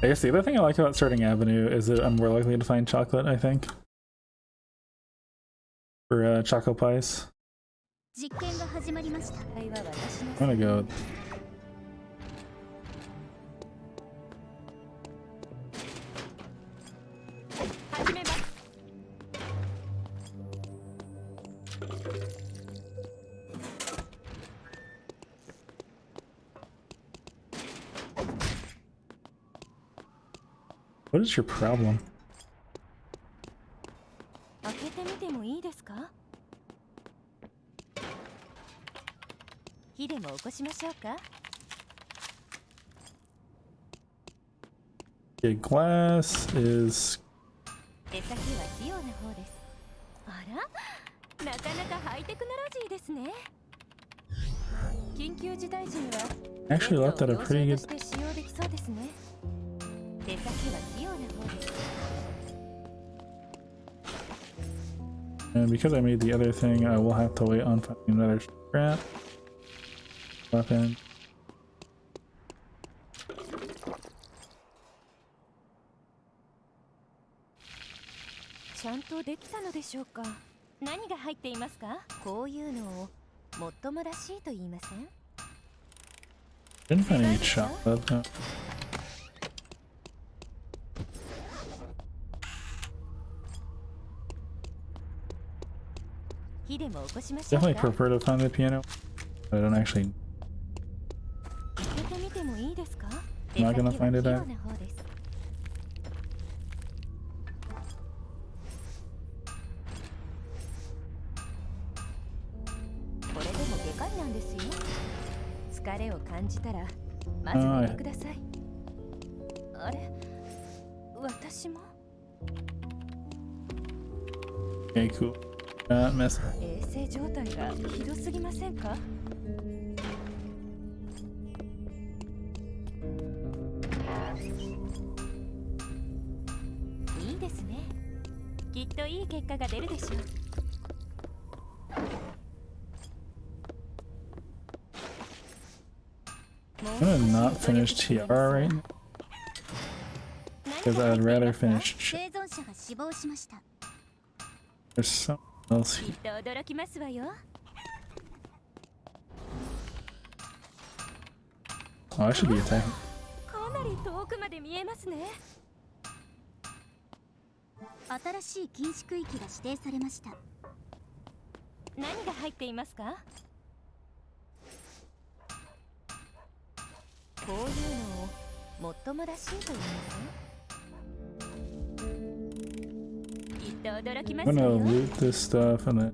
I guess the other thing I like about starting Avenue is that I'm more likely to find chocolate, I think. For choco pies. I'm gonna go. What is your problem? Okay, glass is. Actually left at a pretty good. And because I made the other thing, I will have to wait on finding another scrap weapon. ちゃんとできたのでしょうか。何が入っていますか？こういうのをもっともらしいと言いません？ Didn't find any chocolate. No. 火でも起こしましょう Definitely か。 prefer to find the piano. But I don't actually. 開けてみてもいいですか？ I'm not gonna find it 出 out. 先は器用な方です。これでも外科医なんですよ。疲れを感じたらまず寝てください。あれ、私も Okay, cool. Not mess. 衛生状態がひどすぎませんか？いいですね。きっといい結果が出るでしょう。 I'm gonna not finish TR right now because I'd rather finish. 生存者が死亡しました。 There's something else きっ here. と驚きますわよ。 Oh, I should be attacking. かなり遠くまで見えますね。新しい禁止区域が指定されました。何が入っていますか？こういうのをもっともらしいと言いません？きっと驚きま I'm すわ gonna よ。 loot this stuff and then.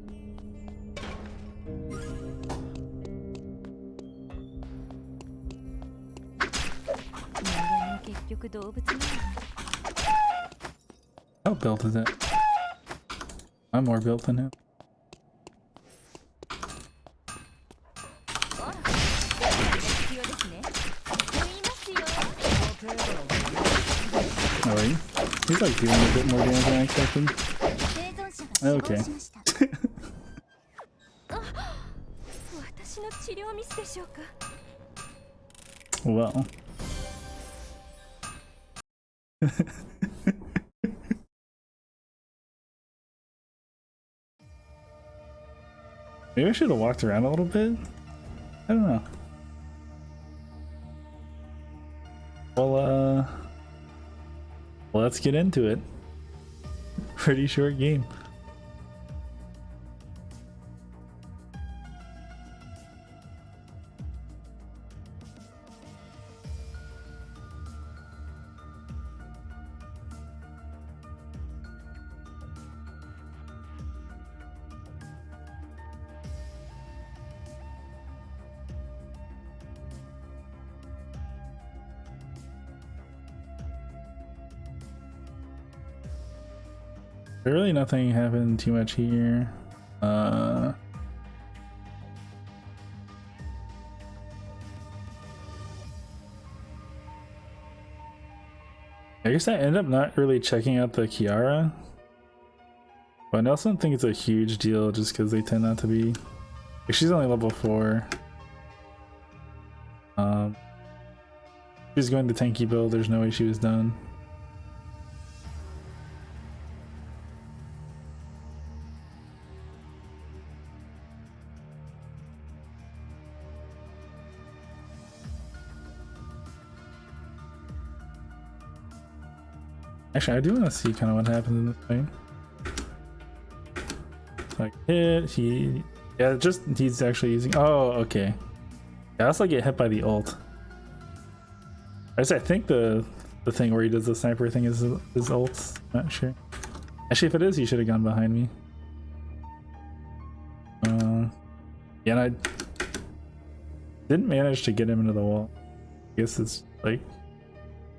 人間も結局動物なの。 How built is it? I'm more built than him. あら、必要ですね。言いますよ。 Oh, are you? He's like doing a bit more damage than I expected. 生存者が死亡しました。私の治療ミスでしょうか。 Well. Maybe I should have walked around a little bit. I don't know. Well, let's get into it. Pretty short game. Really nothing happened too much here. I guess I ended up not really checking out the Kiara. But I also don't think it's a huge deal just because they tend not to be. Like, she's only level 4. She's going the tanky build, there's no way she was done. Actually, I do want to see kind of what happens in this thing. Like hit, he's actually using. Oh, okay. I also get hit by the ult. I think the thing where he does the sniper thing is his ult. Not sure. Actually, if it is, he should have gone behind me. Yeah, and I didn't manage to get him into the wall. I guess it's like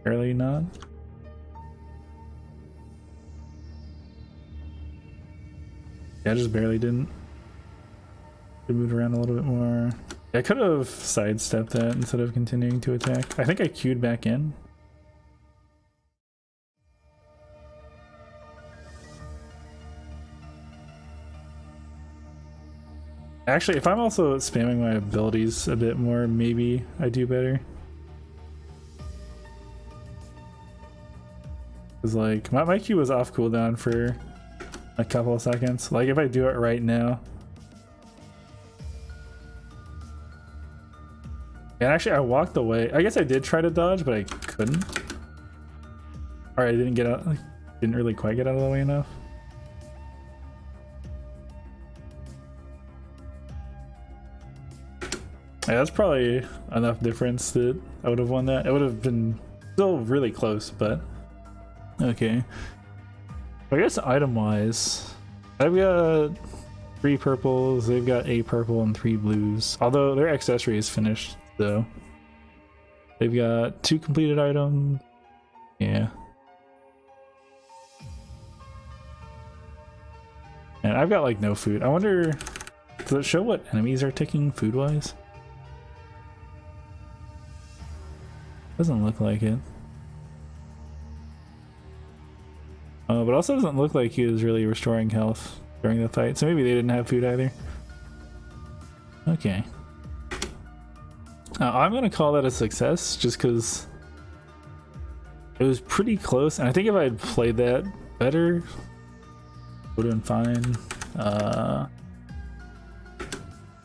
barely not. Yeah, I just barely didn't. Could move around a little bit more. I could have sidestepped that instead of continuing to attack. I think I queued back in. Actually, if I'm also spamming my abilities a bit more, maybe I do better. Because like, my Q was off cooldown for a couple of seconds. Like if I do it right now. And actually I walked away. I guess I did try to dodge, but I couldn't. Alright, I didn't get out. Didn't really quite get out of the way enough. Yeah, that's probably enough difference that I would have won that. It would have been still really close, but okay. I guess item-wise, I've got 3 purples, they've got a purple and 3 blues. Although their accessory is finished, so they've got 2 completed items. Yeah. And I've got like no food. I wonder, does it show what enemies are ticking food-wise? Doesn't look like it. But also doesn't look like he was really restoring health during the fight, so maybe they didn't have food either. Okay. I'm gonna call that a success just because it was pretty close, and I think if I had played that better, it would have been fine. I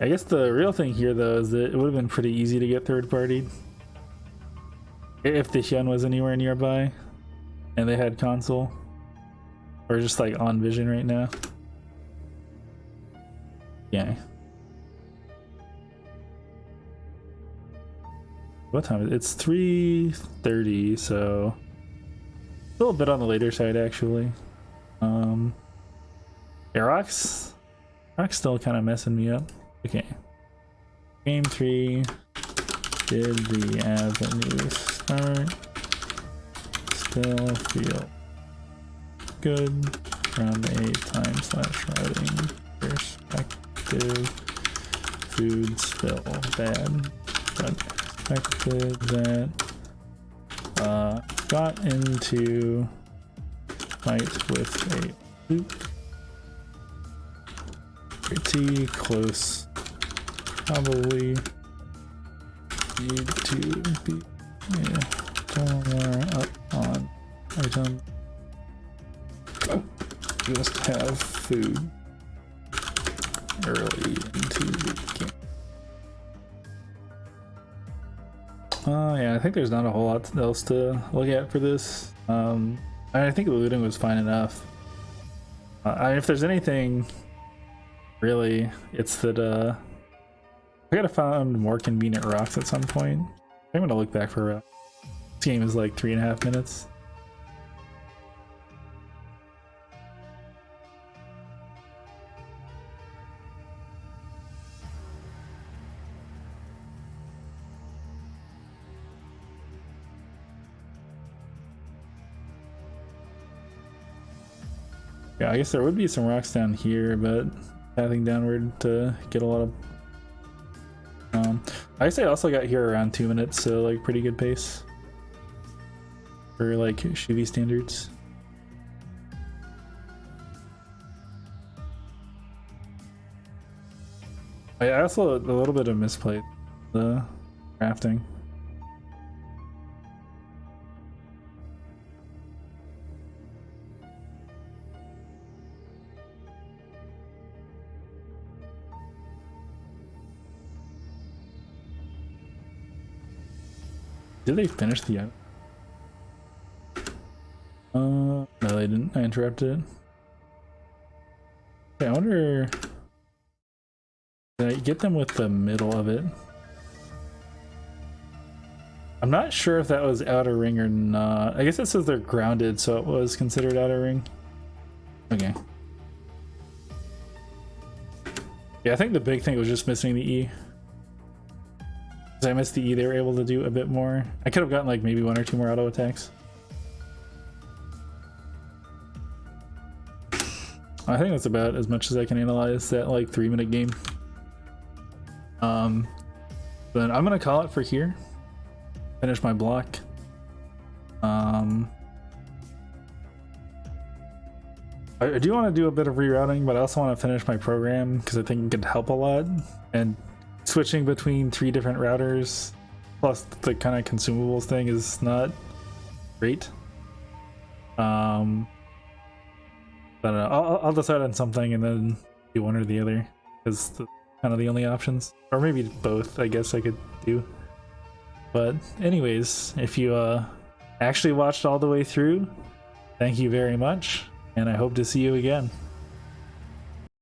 guess the real thing here though is that it would have been pretty easy to get third partied if the Hyun was anywhere nearby and they had console. Or just like on vision right now. Yeah. What time is it? It's 3:30, so still a bit on the later side actually. Yeah, Rock's still kind of messing me up. Okay. Game 3. Did the avenue start? Still feel good from a time/routing perspective. Food still bad, but expected that got into fight with a loop. Pretty close. Probably need to be more up on item. Just have food early into the game. Yeah, I think there's not a whole lot else to look at for this. I think the looting was fine enough. If there's anything, really, it's that I gotta find more convenient rocks at some point. I'm gonna look back for this game is like 3.5 minutes. Yeah, I guess there would be some rocks down here, but pathing downward to get a lot of I guess I also got here around 2 minutes, so like pretty good pace for like Shivy standards. I also a little bit of misplay the crafting. Did they finish the no they didn't. I interrupted it. Okay, I wonder, did I get them with the middle of it? I'm not sure if that was outer ring or not. I guess it says they're grounded, so it was considered outer ring. Okay. Yeah, I think the big thing was just missing the E. I missed the E, they were able to do a bit more. I could have gotten like maybe 1 or 2 more auto attacks. I think that's about as much as I can analyze that like 3-minute game. But I'm gonna call it for here. Finish my block. I do want to do a bit of rerouting, but I also want to finish my program because I think it could help a lot. And switching between 3 different routers plus the kind of consumables thing is not great. But I'll decide on something and then do one or the other, because kind of the only options, or maybe both. I guess I could do. But anyways, if you actually watched all the way through, thank you very much, and I hope to see you again.